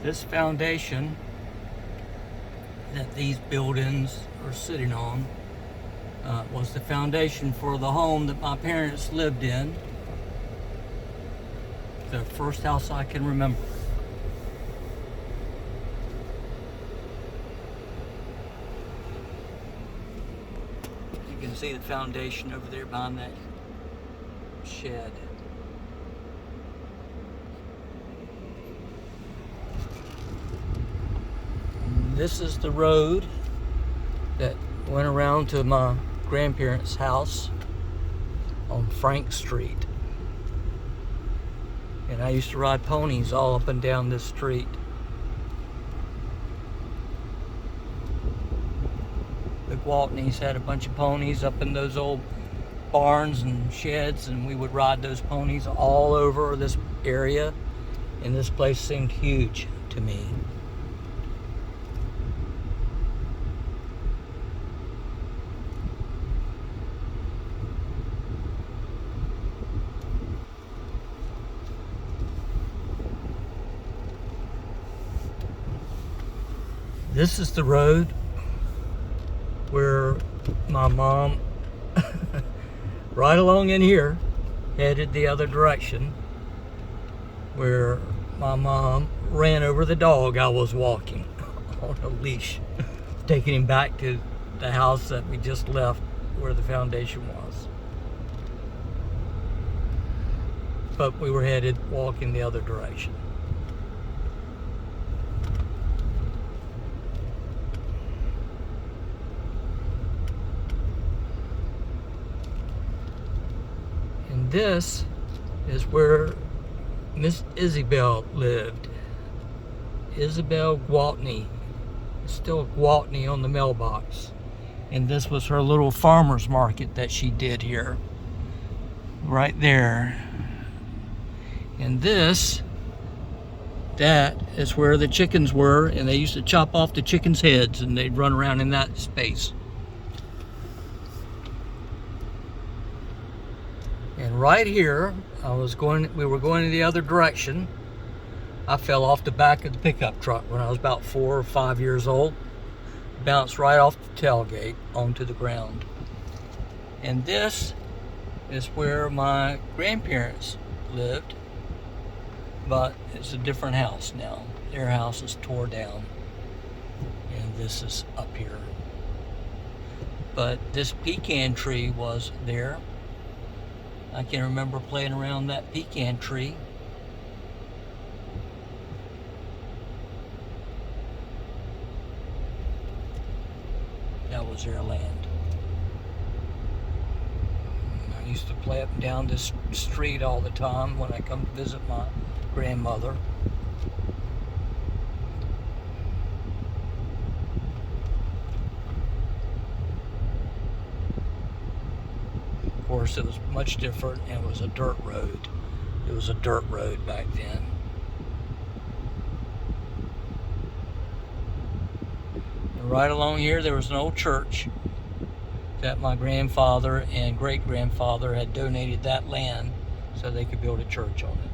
This foundation that these buildings are sitting on was the foundation for the home that my parents lived in. The first house I can remember. You can see the foundation over there behind that shed. This is the road that went around to my grandparents' house on Frank Street. And I used to ride ponies all up and down this street. The Gwaltneys had a bunch of ponies up in those old barns and sheds, and we would ride those ponies all over this area, and this place seemed huge to me. This is the road where my mom, right along in here, headed the other direction, where my mom ran over the dog I was walking on a leash, taking him back to the house that we just left where the foundation was. But we were headed walking the other direction. And this is where Miss Isabel lived. Isabel Gwaltney. It's still Gwaltney on the mailbox. And this was her little farmer's market that she did here. Right there. And that is where the chickens were, and they used to chop off the chickens' heads and they'd run around in that space. And right here, we were going in the other direction. I fell off the back of the pickup truck when I was about 4 or 5 years old. Bounced right off the tailgate onto the ground. And this is where my grandparents lived, but it's a different house now. Their house is tore down, and this is up here. But this pecan tree was there. I can remember playing around that pecan tree. That was their land. I used to play up and down this street all the time when I come to visit my grandmother. Of course, it was much different, and it was a dirt road. It was a dirt road back then. And right along here, there was an old church that my grandfather and great-grandfather had donated that land so they could build a church on it.